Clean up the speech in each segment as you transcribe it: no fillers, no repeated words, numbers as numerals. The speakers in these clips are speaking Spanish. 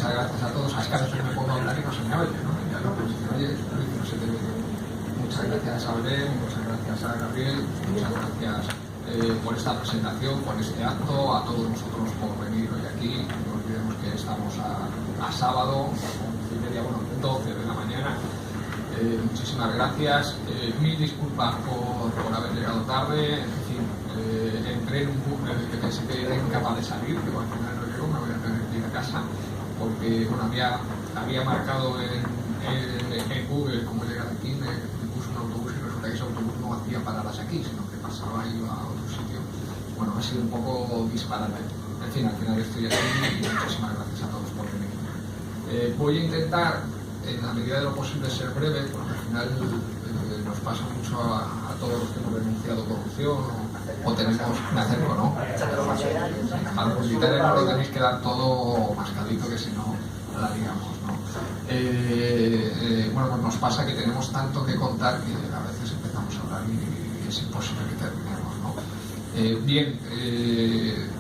muchas gracias a todos. Es que a veces me pongo a hablar y no se me oye, ¿no? Ya no, pues, oye, no se te oye. Muchas gracias a Belén, muchas gracias a Gabriel, muchas gracias por esta presentación, por este acto, a todos vosotros por venir hoy aquí. No olvidemos que estamos a sábado, 12 de la mañana. Muchísimas gracias. Mil disculpas por haber llegado tarde. En fin, entré en un bucle en el que pensé que era incapaz de salir, pero al final no llego, me voy a tener que ir a casa, porque bueno, había marcado en Google cómo llegar aquí, me puso un autobús y resulta que ese autobús no hacía paradas aquí, sino que pasaba y iba a otro sitio. Bueno, ha sido un poco disparate. En fin, al final estoy aquí y muchísimas gracias a todos por venir. Voy a intentar, en la medida de lo posible, ser breve, porque al final nos pasa mucho a todos los que hemos denunciado corrupción o tenemos un acerco, ¿no? A los militares no lo tenéis que dar todo mascadito, que si no la digamos, ¿no? Bueno, pues nos pasa que tenemos tanto que contar que a veces empezamos a hablar y es imposible que terminemos, ¿no? Bien,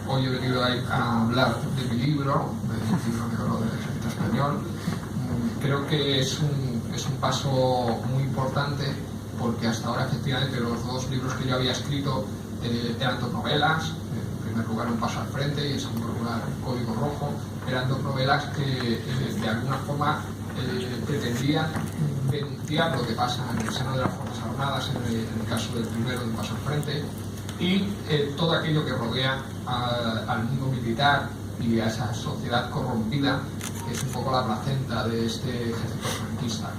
hoy he venido a hablar de mi libro, del libro negro del Ejército Español. Creo que es un paso muy importante, porque hasta ahora efectivamente los dos libros que yo había escrito eran dos novelas. En primer lugar Un paso al frente y en segundo lugar Código Rojo. Eran dos novelas que de alguna forma pretendían denunciar lo que pasa en el seno de las Fuerzas Armadas, en el caso del primero de Un paso al frente, y todo aquello que rodea al mundo militar y a esa sociedad corrompida, que es un poco la placenta de este ejército franquista.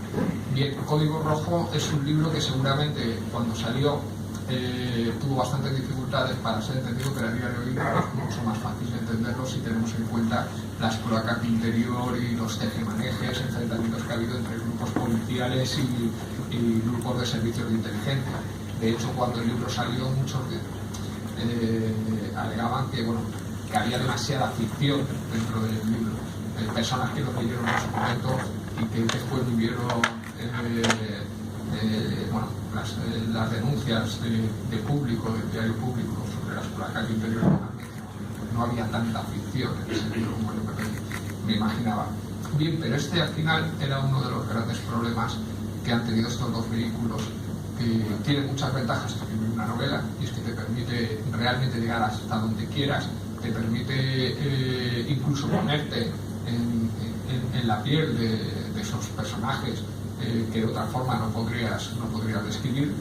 Bien, Código Rojo es un libro que seguramente cuando salió tuvo bastantes dificultades para ser entendido, pero a día de hoy es mucho más fácil de entenderlo si tenemos en cuenta las cloacas de interior y los tejemanejes, enfrentamientos que ha habido entre grupos policiales y grupos de servicios de inteligencia. De hecho, cuando el libro salió, muchos alegaban que había demasiada ficción dentro del libro. Personas que lo leyeron en su momento y que después vivieron las denuncias de público, del diario público, sobre las placas de interior. No había tanta ficción en ese libro como yo me imaginaba. Bien, pero este al final era uno de los grandes problemas que han tenido estos dos vehículos, que tienen muchas ventajas de escribir una novela, y es que te permite realmente llegar hasta donde quieras, te permite incluso ponerte en la piel de esos personajes que de otra forma no podrías describir,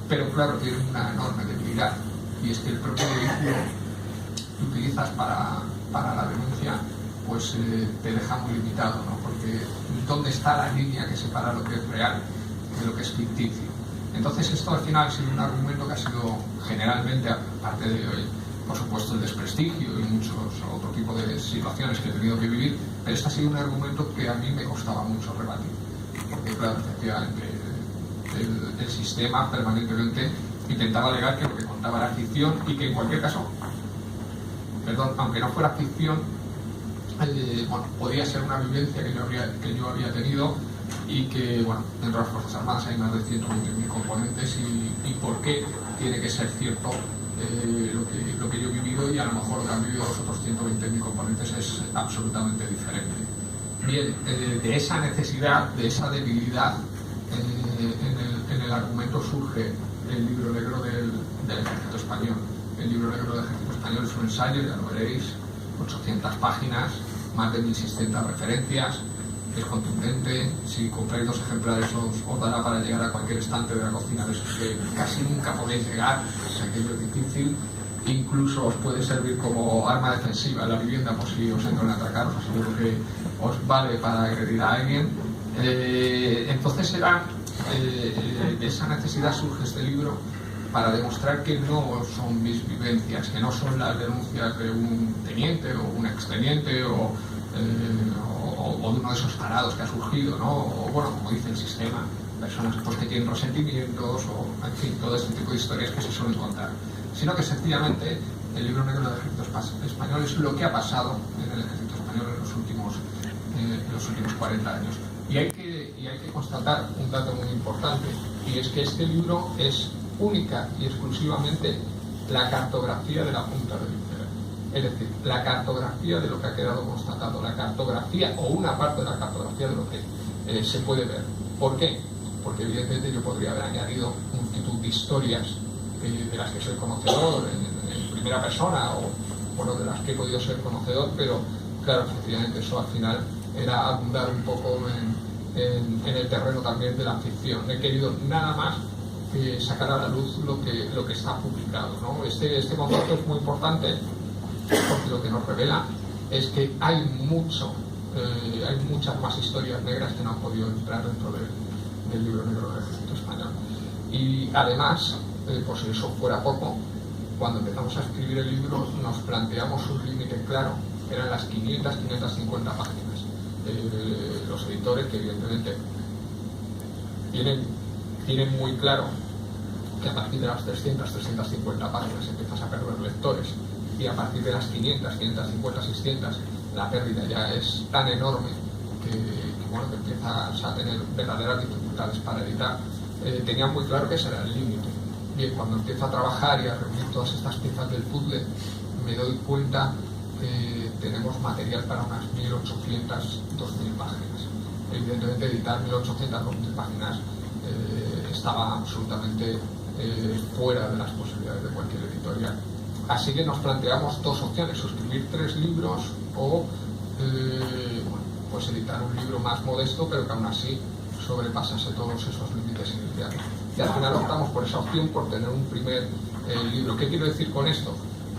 pero claro, tiene una enorme debilidad, y es que el propio vehículo que utilizas para la denuncia pues te deja muy limitado, ¿no? Porque ¿dónde está la línea que separa lo que es real de lo que es ficticio? Entonces esto al final ha sido un argumento que ha sido generalmente, aparte de hoy, por supuesto, el desprestigio y muchos otro tipo de situaciones que he tenido que vivir, pero este ha sido un argumento que a mí me costaba mucho rebatir, porque claro, efectivamente el sistema permanentemente intentaba alegar que lo que contaba era ficción y que en cualquier caso, aunque no fuera ficción, podía ser una vivencia que yo había tenido, y que dentro de las Fuerzas Armadas hay más de 120.000 componentes, y por qué tiene que ser cierto lo que yo he vivido, y a lo mejor lo que han vivido los otros 120.000 componentes es absolutamente diferente. Bien, de esa necesidad, de esa debilidad en el argumento surge el libro negro del Ejército Español. El libro negro del Ejército Español es un ensayo, ya lo veréis, 800 páginas, más de 1.600 referencias, es contundente. Si compráis 2 ejemplares os dará para llegar a cualquier estante de la cocina de esos que casi nunca podéis llegar, aquello es difícil. Incluso os puede servir como arma defensiva en la vivienda por si os entran a atracar, os aseguro que os vale para agredir a alguien. Entonces de esa necesidad surge este libro, para demostrar que no son mis vivencias, que no son las denuncias de un teniente o un exteniente o de uno de esos tarados que ha surgido, ¿no? O como dice el sistema, personas que tienen resentimientos, o en fin, todo este tipo de historias que se suelen contar, sino que sencillamente el libro negro del Ejército Español es lo que ha pasado en el Ejército Español en los últimos 40 años. Y hay que constatar un dato muy importante, y es que este libro es única y exclusivamente la cartografía de la Junta de Nuremberg. Es decir, la cartografía de lo que ha quedado constatado, la cartografía o una parte de la cartografía de lo que se puede ver. ¿Por qué? Porque evidentemente yo podría haber añadido multitud de historias de las que soy conocedor en primera persona o bueno, de las que he podido ser conocedor, pero claro, efectivamente eso al final era abundar un poco en el terreno también de la ficción. He querido nada más sacar a la luz lo que está publicado, ¿no? Este concepto es muy importante porque lo que nos revela es que hay muchas más historias negras que no han podido entrar dentro del libro negro del Ejército Español. Y además, por si eso fuera poco, cuando empezamos a escribir el libro nos planteamos un límite claro, eran las 500-550 páginas. Los editores, que evidentemente tienen muy claro que a partir de las 300-350 páginas empiezas a perder lectores, y a partir de las 500, 550, 600 la pérdida ya es tan enorme que empiezas a tener verdaderas dificultades para editar. Tenían muy claro que ese era el límite. Bien, cuando empiezo a trabajar y a reunir todas estas piezas del puzzle, me doy cuenta que tenemos material para unas 1.800, 2.000 páginas. Evidentemente editar 1.800, 2.000 páginas estaba absolutamente fuera de las posibilidades de cualquier editorial. Así que nos planteamos dos opciones: suscribir 3 libros o pues editar un libro más modesto, pero que aún así sobrepasase todos esos límites iniciales. Y al final optamos por esa opción, por tener un primer libro. ¿Qué quiero decir con esto?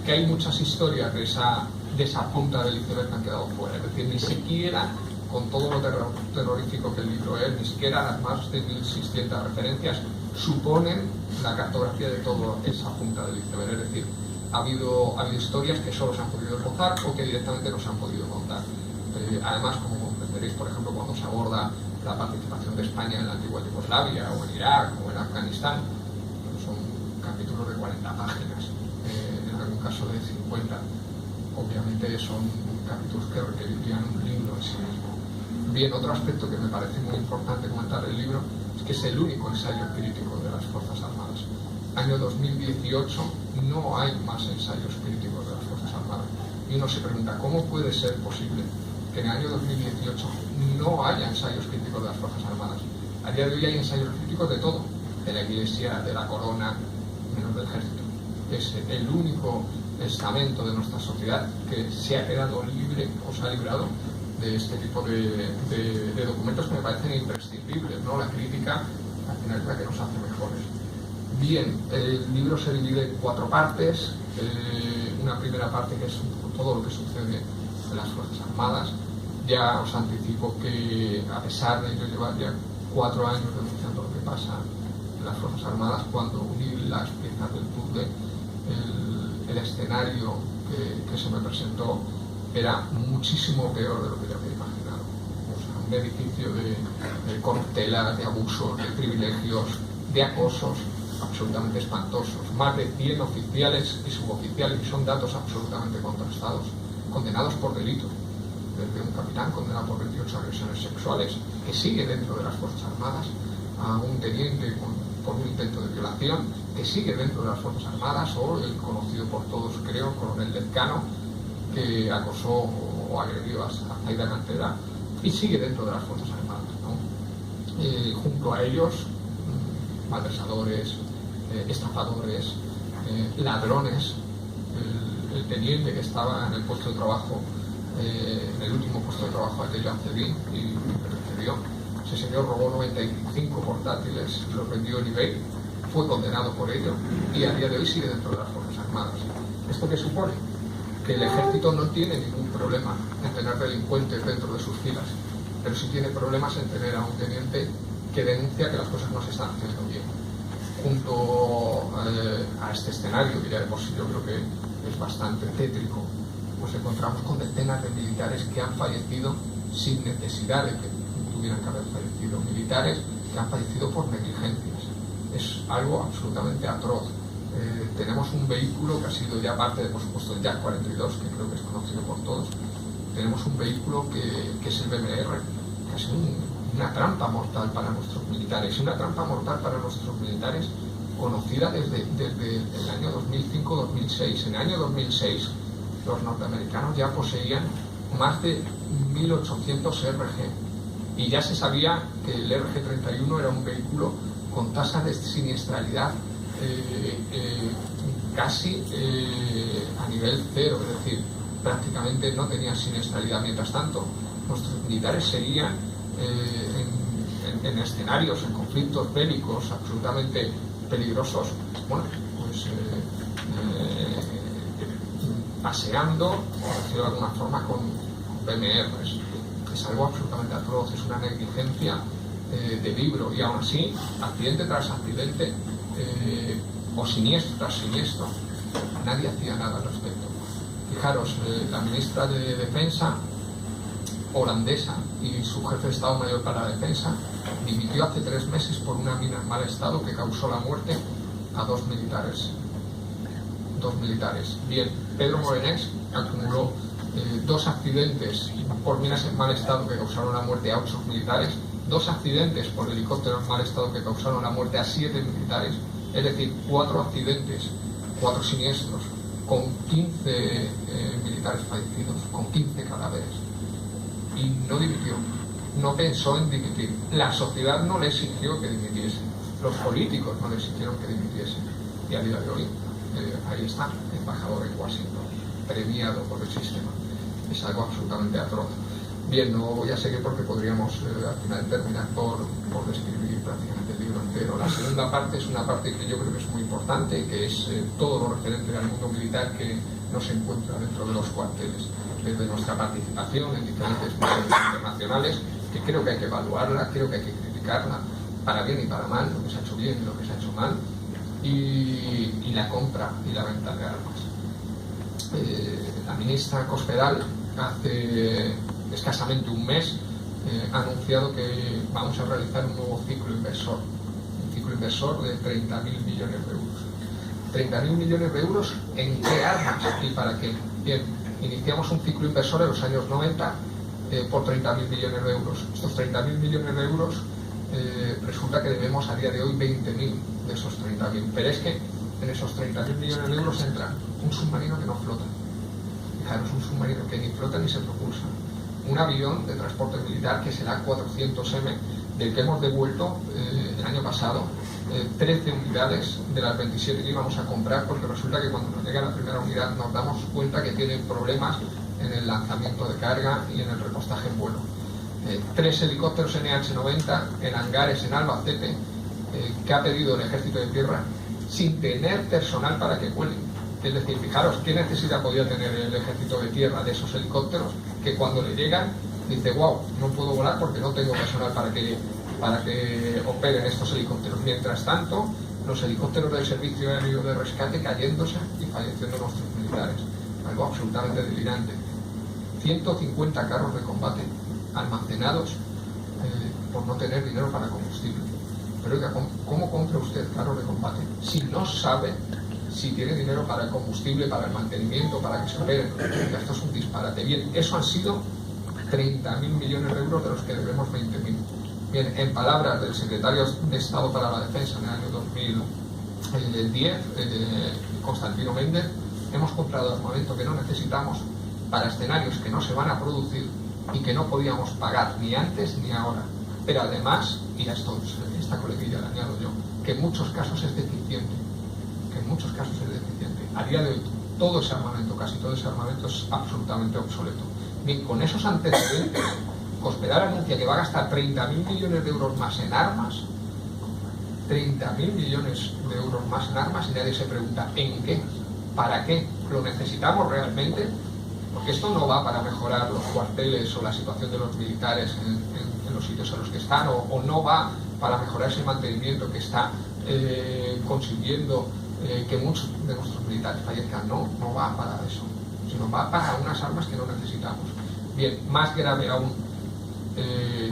Que hay muchas historias de esa punta del iceberg que han quedado fuera. Es decir, ni siquiera con todo lo terrorífico que el libro es, ni siquiera las más de 1.600 referencias suponen la cartografía de toda esa punta del iceberg. Es decir, ha habido historias que solo se han podido esbozar o que directamente no se han podido contar. Además, como comprenderéis, por ejemplo, cuando se aborda la participación de España en la antigua Yugoslavia o en Irak o en Afganistán, son capítulos de 40 páginas, en algún caso de 50. Obviamente son capítulos que requerirían un libro en sí mismo. Bien, otro aspecto que me parece muy importante comentar del libro es que es el único ensayo crítico de las Fuerzas Armadas. Año 2018 no hay más ensayos críticos de las Fuerzas Armadas. Y uno se pregunta, ¿cómo puede ser posible que en el año 2018 no haya ensayos críticos de las Fuerzas Armadas? A día de hoy hay ensayos críticos de todo, de la Iglesia, de la Corona, menos del Ejército. Es el único estamento de nuestra sociedad que se ha quedado libre o se ha librado de este tipo de documentos que me parecen imprescindibles, ¿no? La crítica al final es la que nos hace mejores. Bien, el libro se divide en 4 partes. Una primera parte que es todo lo que sucede en las Fuerzas Armadas. Ya os anticipo que, a pesar de yo llevar ya 4 años denunciando lo que pasa en las Fuerzas Armadas, cuando uní las piezas del puzzle, el escenario que se me presentó era muchísimo peor de lo que yo había imaginado. O sea, un edificio de corruptelas, de abusos, de privilegios, de acosos absolutamente espantosos. Más de 100 oficiales y suboficiales, y son datos absolutamente contrastados, condenados por delitos. Desde un capitán condenado por 28 agresiones sexuales, que sigue dentro de las Fuerzas Armadas, a un teniente por un intento de violación, que sigue dentro de las Fuerzas Armadas, o el conocido por todos, creo, coronel Lezcano, que acosó o agredió a Zaida Cantera y sigue dentro de las Fuerzas Armadas, ¿no? Junto a ellos, malversadores, estafadores, ladrones. El teniente que estaba en el puesto de trabajo, en el último puesto de trabajo al que yo accedí y me precedió, ese señor robó 95 portátiles, los vendió en eBay, fue condenado por ello y a día de hoy sigue dentro de las Fuerzas Armadas. ¿Esto qué supone? Que el Ejército no tiene ningún problema en tener delincuentes dentro de sus filas, pero sí tiene problemas en tener a un teniente que denuncia que las cosas no se están haciendo bien. Junto a este escenario, que ya de por sí yo creo que es bastante tétrico, pues encontramos con decenas de militares que han fallecido sin necesidad de que tuvieran que haber fallecido, militares que han fallecido por negligencias. Es algo absolutamente atroz. Tenemos un vehículo que ha sido ya parte, por supuesto, del Yak 42, que creo que es conocido por todos. Tenemos un vehículo que es el BMR, que es una trampa mortal para nuestros militares, y una trampa mortal para nuestros militares conocida desde el año 2005-2006. En el año 2006 los norteamericanos ya poseían más de 1800 RG y ya se sabía que el RG-31 era un vehículo con tasa de siniestralidad casi a nivel cero, es decir, prácticamente no tenían siniestralidad. Mientras tanto, nuestros militares seguían en escenarios, en conflictos bélicos absolutamente peligrosos, bueno, pues paseando, por decirlo de alguna forma, con PMRs. Es algo absolutamente atroz, es una negligencia de libro, y aún así, accidente tras accidente o siniestro tras siniestro, nadie hacía nada al respecto. Fijaros, la ministra de Defensa holandesa y su jefe de Estado Mayor para la Defensa dimitió hace 3 meses por una mina en mal estado que causó la muerte a 2 militares. Bien, Pedro Morenés acumuló 2 accidentes por minas en mal estado que causaron la muerte a 8 militares, 2 accidentes por helicóptero en mal estado que causaron la muerte a 7 militares, es decir, 4 accidentes, 4 siniestros, con 15 militares fallecidos, con 15 cadáveres. Y no dimitió, no pensó en dimitir. La sociedad no le exigió que dimitiese, los políticos no le exigieron que dimitiese. Y a día de hoy, ahí está, embajador en Washington, premiado por el sistema. Es algo absolutamente atroz. Bien, no voy a seguir porque podríamos al final terminar por describir prácticamente el libro entero. La segunda parte es una parte que yo creo que es muy importante, que es todo lo referente al mundo militar que no se encuentra dentro de los cuarteles, desde nuestra participación en diferentes medios internacionales, que creo que hay que evaluarla, creo que hay que criticarla, para bien y para mal, lo que se ha hecho bien y lo que se ha hecho mal, y la compra y la venta de armas. La ministra Cospedal hace escasamente un mes ha anunciado que vamos a realizar un nuevo ciclo inversor de 30.000 millones de euros. 30.000 millones de euros ¿en qué armas y para qué? Bien, iniciamos un ciclo inversor en los años 90 por 30.000 millones de euros. Estos 30.000 millones de euros resulta que debemos a día de hoy 20.000 de esos 30.000, pero es que en esos 30.000 millones de euros entra un submarino que no flota. Fijaros, un submarino que ni flota ni se propulsa. Un avión de transporte militar que es el A400M, del que hemos devuelto el año pasado 13 unidades de las 27 que íbamos a comprar, porque resulta que cuando nos llega la primera unidad nos damos cuenta que tienen problemas en el lanzamiento de carga y en el repostaje en vuelo. 3 helicópteros NH-90 en hangares en Albacete que ha pedido el Ejército de Tierra sin tener personal para que vuelen. Es decir, fijaros qué necesidad podía tener el Ejército de Tierra de esos helicópteros, que cuando le llegan dice, wow, no puedo volar porque no tengo personal para que operen estos helicópteros. Mientras tanto, los helicópteros del Servicio Aéreo de Rescate cayéndose y falleciendo nuestros militares. Algo absolutamente delirante. 150 carros de combate almacenados por no tener dinero para combustible. Pero oiga, ¿cómo compra usted carros de combate si no sabe si tiene dinero para el combustible, para el mantenimiento, para que se operen? Esto es un disparate. Bien, eso han sido 30.000 millones de euros de los que debemos 20.000. Bien, en palabras del secretario de Estado para la Defensa en el año 2010, Constantino Méndez, hemos comprado armamento que no necesitamos para escenarios que no se van a producir y que no podíamos pagar ni antes ni ahora. Pero además, y a esta coletilla le añado yo, que en muchos casos es deficiente. A día de hoy, todo ese armamento, casi todo ese armamento es absolutamente obsoleto. Bien, con esos antecedentes, Cospedal anuncia que va a gastar 30.000 millones de euros más en armas, 30.000 millones de euros más en armas, y nadie se pregunta ¿en qué? ¿Para qué? ¿Lo necesitamos realmente? Porque esto no va para mejorar los cuarteles o la situación de los militares en los sitios en los que están, o no va para mejorar ese mantenimiento que está consiguiendo que muchos de nuestros militares fallezcan. No va para eso, sino va para unas armas que no necesitamos. Bien, más grave aún,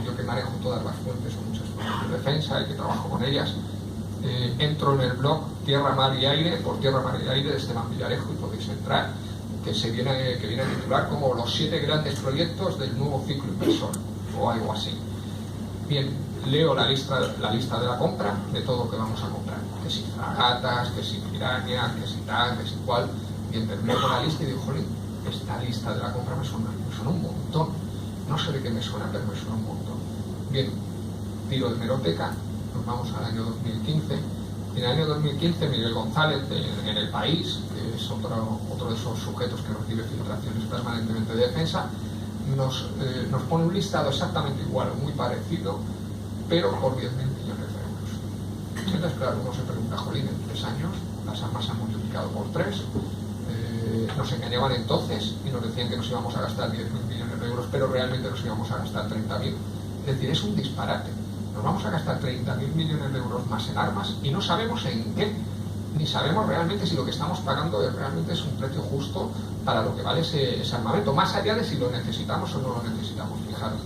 yo que manejo todas las fuentes o muchas fuentes de defensa y que trabajo con ellas, entro en el blog Tierra, Mar y Aire, por Tierra, Mar y Aire de Esteban Villarejo, y podéis entrar, que viene a titular como los 7 grandes proyectos del nuevo ciclo inversor o algo así. Bien, leo la lista de la compra de todo lo que vamos a comprar, que si fragatas, que si pirañas, que si tal, que si cual. Bien, termino con la lista y digo, jolín, esta lista de la compra me suena un montón. No sé de qué me suena, pero me suena un montón. Bien, tiro de hemeroteca, nos vamos al año 2015. En el año 2015 Miguel González, en El País, que es otro de esos sujetos que recibe filtraciones permanentemente de Defensa, nos pone un listado exactamente igual, muy parecido, pero por 10.000 millones de euros. Entonces, claro, uno se pregunta, jolín, en 3 años las armas se han multiplicado por 3. Nos engañaban entonces y nos decían que nos íbamos a gastar 10.000 millones de euros, pero realmente nos íbamos a gastar 30.000. Es decir, es un disparate. Nos vamos a gastar 30.000 millones de euros más en armas y no sabemos en qué, ni sabemos realmente si lo que estamos pagando realmente es un precio justo para lo que vale ese armamento, más allá de si lo necesitamos o no lo necesitamos. Fijaros.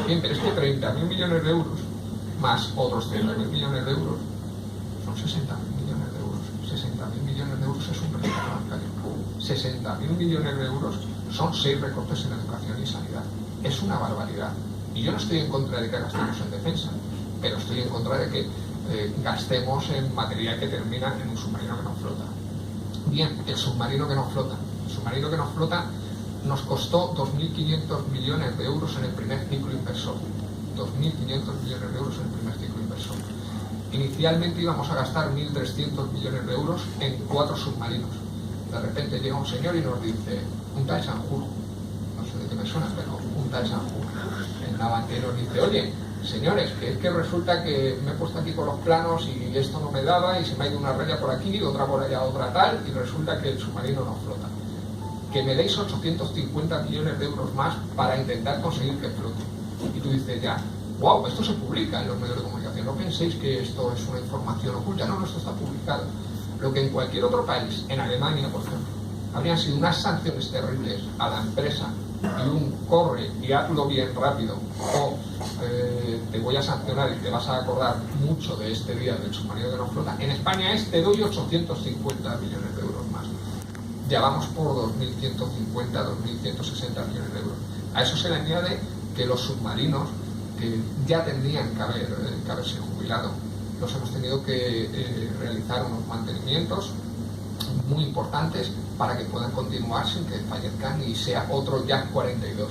Bien, pero es que 30.000 millones de euros más otros 30.000 millones de euros son 60.000 millones de euros. 60.000 millones de euros es un préstamo bancario. 60.000 millones de euros son 6 recortes en educación y sanidad. Es una barbaridad. Y yo no estoy en contra de que gastemos en defensa, pero estoy en contra de que gastemos en material que termina en un submarino que no flota. Bien, el submarino que no flota. El submarino que no flota nos costó 2.500 millones de euros en el primer ciclo inversor. 2.500 millones de euros en el primer ciclo inversor. Inicialmente íbamos a gastar 1.300 millones de euros en 4 submarinos. De repente llega un señor y nos dice, un tal Sanjurjo, no sé de qué me suena, pero un tal Sanjurjo, el Navante, nos dice, oye, señores, que es que resulta que me he puesto aquí con los planos y esto no me daba y se me ha ido una raya por aquí, otra por allá, otra tal, y resulta que el submarino no flota. Que me deis 850 millones de euros más para intentar conseguir que flote. Y tú dices ya, wow, esto se publica en los medios de comunicación, no penséis que esto es una información oculta, no, esto está publicado. Lo que en cualquier otro país, en Alemania, por ejemplo, habrían sido unas sanciones terribles a la empresa y un corre y hazlo bien rápido, o te voy a sancionar y te vas a acordar mucho de este día del submarino que no flota. En España te doy 850 millones de euros más. Ya vamos por 2.150, 2.160 millones de euros. A eso se le añade que los submarinos, que ya tendrían que haberse jubilado, los hemos tenido que realizar unos mantenimientos muy importantes para que puedan continuar sin que fallezcan y sea otro Yak 42,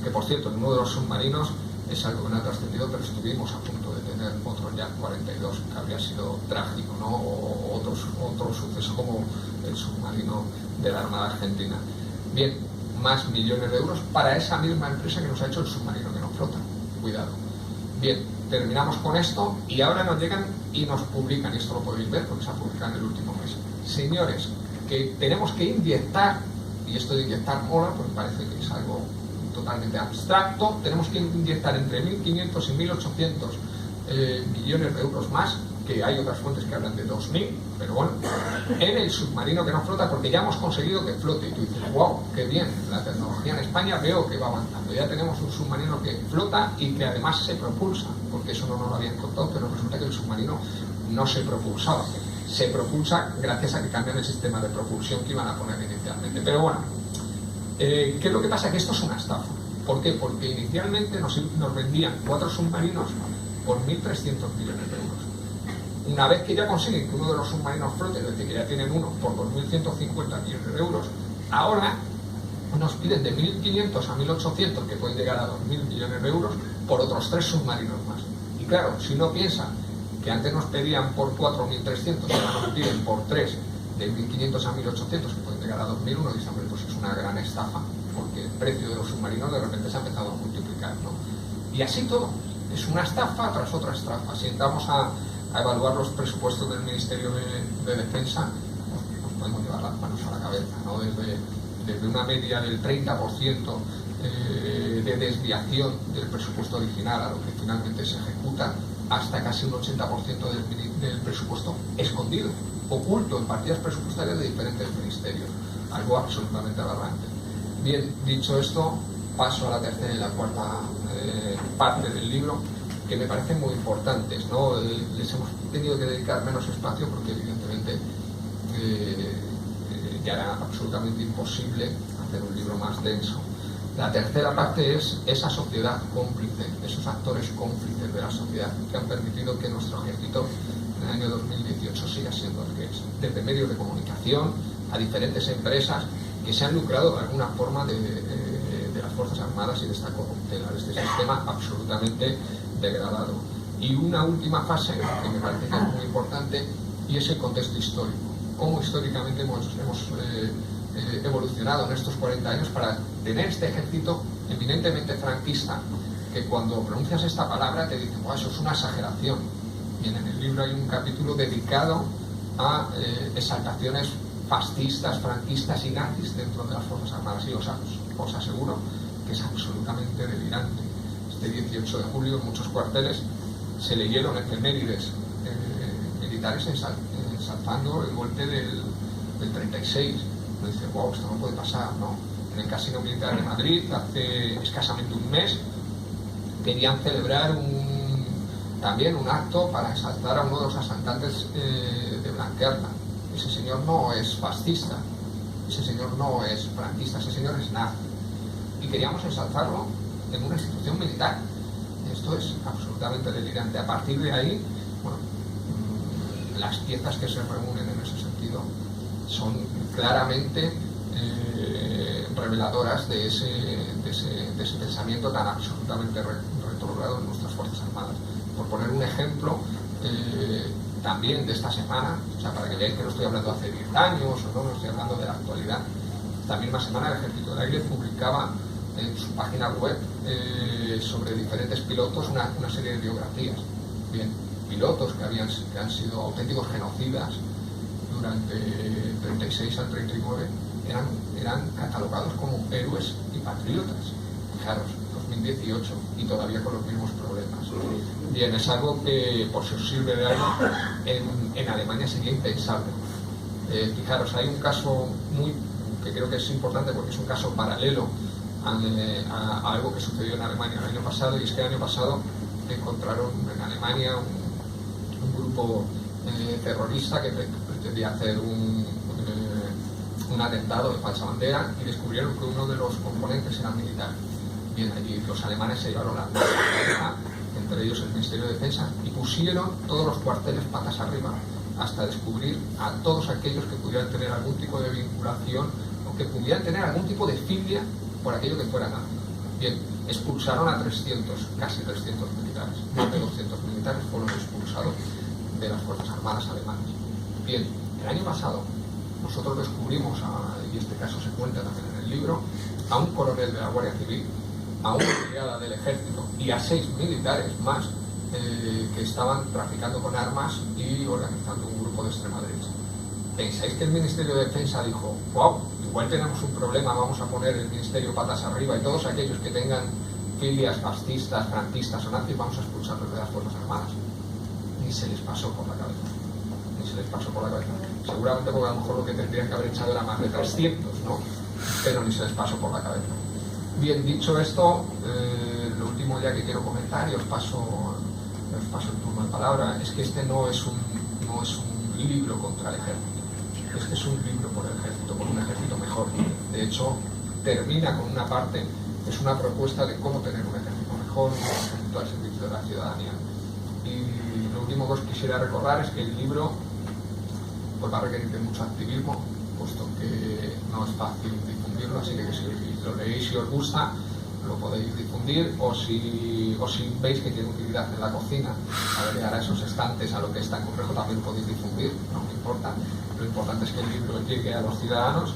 que por cierto en uno de los submarinos es algo que no ha trascendido, pero estuvimos a punto de tener otro Yak 42 que habría sido trágico, ¿no? O otro suceso como el submarino de la Armada Argentina. Bien, más millones de euros para esa misma empresa que nos ha hecho el submarino que no flota. Cuidado. Bien, terminamos con esto y ahora nos llegan y nos publican, y esto lo podéis ver porque se ha publicado en el último mes. Señores, que tenemos que inyectar, y esto de inyectar mola porque parece que es algo totalmente abstracto, tenemos que inyectar entre 1.500 y 1.800 millones de euros más, que hay otras fuentes que hablan de 2.000, pero bueno, en el submarino que no flota, porque ya hemos conseguido que flote. Y tú dices, wow, qué bien, la tecnología en España veo que va avanzando. Ya tenemos un submarino que flota y que además se propulsa, porque eso no nos lo habían contado, pero resulta que el submarino no se propulsaba. Se propulsa gracias a que cambian el sistema de propulsión que iban a poner inicialmente. Pero bueno, ¿qué es lo que pasa? Que esto es una estafa. ¿Por qué? Porque inicialmente nos vendían 4 submarinos por 1.300 millones de euros. Una vez que ya consiguen que uno de los submarinos flote, es decir, que ya tienen uno por 2.150 millones de euros, ahora nos piden de 1.500 a 1.800, que pueden llegar a 2.000 millones de euros, por otros 3 submarinos más. Y claro, si uno piensa que antes nos pedían por 4.300 y ahora nos piden por 3, de 1.500 a 1.800, que pueden llegar a 2.000, uno dice, hombre, pues es una gran estafa, porque el precio de los submarinos de repente se ha empezado a multiplicar, ¿no? Y así todo, es una estafa tras otra estafa. Si entramos a evaluar los presupuestos del Ministerio de Defensa, nos podemos llevar las manos a la cabeza, ¿no? Desde una media del 30% de desviación del presupuesto original a lo que finalmente se ejecuta, hasta casi un 80% del presupuesto escondido, oculto en partidas presupuestarias de diferentes ministerios, algo absolutamente aberrante. Bien, dicho esto, paso a la tercera y la cuarta parte del libro, que me parecen muy importantes, ¿no? Les hemos tenido que dedicar menos espacio porque evidentemente ya era absolutamente imposible hacer un libro más denso. La tercera parte es esa sociedad cómplice, esos actores cómplices de la sociedad que han permitido que nuestro ejército en el año 2018 siga siendo el que es. Desde medios de comunicación a diferentes empresas que se han lucrado de alguna forma de las Fuerzas Armadas y de esta corruptela, de este sistema absolutamente degradado. Y una última fase que me parece que es muy importante, y es el contexto histórico. Cómo históricamente hemos evolucionado en estos 40 años para tener este ejército eminentemente franquista, que cuando pronuncias esta palabra te dicen, wow, eso es una exageración. Bien, en el libro hay un capítulo dedicado a exaltaciones fascistas, franquistas y nazis dentro de las Fuerzas Armadas, y os aseguro que es absolutamente delirante. Este 18 de julio en muchos cuarteles se leyeron efemérides militares ensalzando el golpe del 36. Uno dice, wow, esto no puede pasar, ¿no? En el Casino Militar de Madrid, hace escasamente un mes, querían celebrar también un acto para exaltar a uno de los asaltantes de Blanquerna. Ese señor no es fascista, ese señor no es franquista, ese señor es nazi. Y queríamos ensalzarlo en una institución militar. Esto es absolutamente delirante. A partir de ahí, bueno, las piezas que se reúnen en ese sentido son claramente reveladoras de ese pensamiento tan absolutamente retrógrado en nuestras Fuerzas Armadas. Por poner un ejemplo, también de esta semana, o sea, para que veáis que no estoy hablando de hace 10 años o no estoy hablando de la actualidad, esta misma semana el Ejército del Aire publicaba en su página web sobre diferentes pilotos una serie de biografías. Bien, pilotos que han sido auténticos genocidas durante 36 al 39 eran catalogados como héroes y patriotas. Fijaros, 2018 y todavía con los mismos problemas. Bien, es algo que, por si os sirve de algo, en Alemania sería impensable. Fijaros, hay un caso que creo que es importante porque es un caso paralelo a algo que sucedió en Alemania el año pasado, y es que el año pasado encontraron en Alemania un grupo terrorista que pretendía hacer un atentado de falsa bandera, y descubrieron que uno de los componentes era militar. Bien, allí los alemanes se llevaron la cabeza, entre ellos el Ministerio de Defensa, y pusieron todos los cuarteles patas arriba hasta descubrir a todos aquellos que pudieran tener algún tipo de vinculación o que pudieran tener algún tipo de filia por aquello que fuera nazi. Bien, expulsaron a 300, casi 300 militares, más de 200 militares fueron expulsados de las Fuerzas Armadas alemanas. Bien, el año pasado nosotros descubrimos, y este caso se cuenta también en el libro, a un coronel de la Guardia Civil, a una brigada del Ejército y a 6 militares más que estaban traficando con armas y organizando un grupo de extrema derecha. ¿Pensáis que el Ministerio de Defensa dijo, wow, igual tenemos un problema, vamos a poner el Ministerio patas arriba y todos aquellos que tengan filias fascistas, franquistas o nazis vamos a expulsarlos de las Fuerzas Armadas? Ni se les pasó por la cabeza. Ni se les pasó por la cabeza. Seguramente porque a lo mejor lo que tendrían que haber echado era más de 300, ¿no? Pero ni se les pasó por la cabeza. Bien, dicho esto, lo último ya que quiero comentar, y os paso el turno de palabra, es que este no es un libro contra el ejército. Este es un libro por el ejército, por un ejército mejor. De hecho, termina con una parte, es una propuesta de cómo tener un ejército mejor, un ejército al servicio de la ciudadanía. Y lo último que os quisiera recordar es que el libro pues va a requerir de mucho activismo, puesto que no es fácil difundirlo, así que si lo leéis y os gusta, lo podéis difundir, o si veis que tiene utilidad en la cocina, agregar a esos estantes a lo que está en complejo, también lo podéis difundir, no me importa. Lo importante es que el libro llegue a los ciudadanos.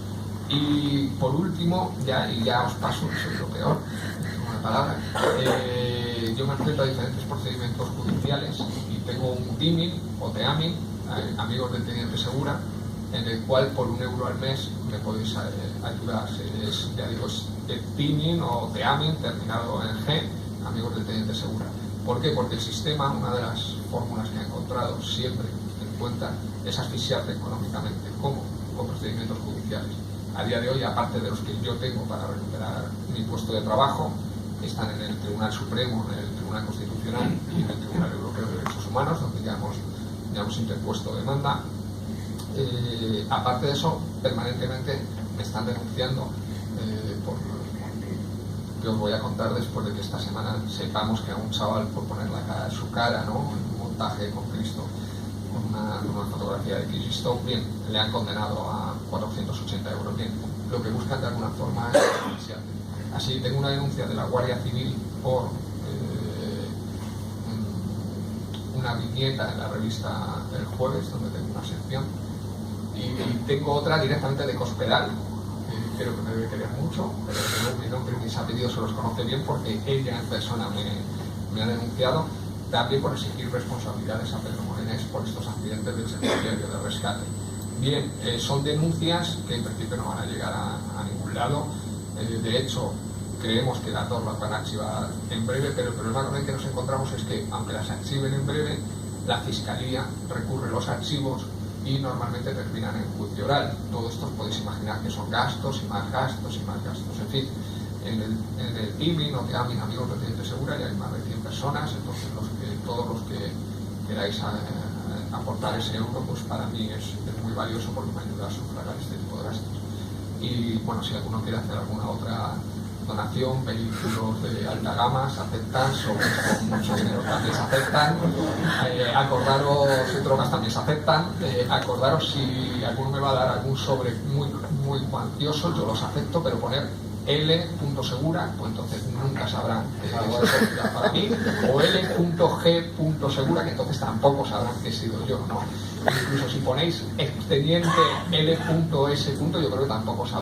Y por último, ya os paso, que soy lo peor, una palabra, yo me enfrento a diferentes procedimientos judiciales y tengo un TIMIN o TEAMIN, amigos del Teniente Segura, en el cual por €1 al mes me podéis ayudar. Ya digo, es de TIMIN o TEAMIN terminado en G, amigos del Teniente Segura. ¿Por qué? Porque el sistema, una de las fórmulas que ha encontrado siempre en cuenta, es asfixiarte económicamente. ¿Cómo? Con procedimientos judiciales. A día de hoy, aparte de los que yo tengo para recuperar mi puesto de trabajo, están en el Tribunal Supremo, en el Tribunal Constitucional y en el Tribunal Europeo de Derechos Humanos, donde ya hemos interpuesto demanda. Aparte de eso, permanentemente me están denunciando que os voy a contar después de que esta semana sepamos que a un chaval, por poner su cara, ¿no?, en un montaje con Cristo, con una fotografía de Cristo, bien, le han condenado a 480 €. Bien, lo que buscan de alguna forma es asfixiar. Así, tengo una denuncia de la Guardia Civil por una viñeta en la revista El Jueves, donde tengo una sección, y tengo otra directamente de Cospedal, que creo que me debe querer mucho, pero que mi nombre y mis apellidos se los conoce bien porque ella en persona me ha denunciado, también por exigir responsabilidades a Pedro Morenés por estos accidentes del servicio de rescate. Bien, son denuncias que en principio no van a llegar a ningún lado. De hecho, creemos que las dos las van a archivar en breve, pero el problema con el que nos encontramos es que, aunque las archiven en breve, la Fiscalía recurre los archivos y normalmente terminan en juicio oral. Todo esto os podéis imaginar que son gastos y más gastos y más gastos. En fin, en el IMI, no te amin, amigos de Teniente Segura, ya hay más de 100 personas, entonces todos los que queráis aportar ese euro, pues para mí es muy valioso porque me ayuda a sufragar este tipo de gastos. Y bueno, si alguno quiere hacer alguna otra donación, vehículos de alta gama se aceptan, sobres con mucho dinero también se aceptan, acordaros, drogas también se aceptan, acordaros si alguno me va a dar algún sobre muy cuantioso, yo los acepto, pero poner L.segura, pues entonces nunca sabrán que es para mí, o L.G.segura, que entonces tampoco sabrán que he sido yo, ¿no? Incluso si ponéis expediente L.S, yo creo que tampoco sabrán.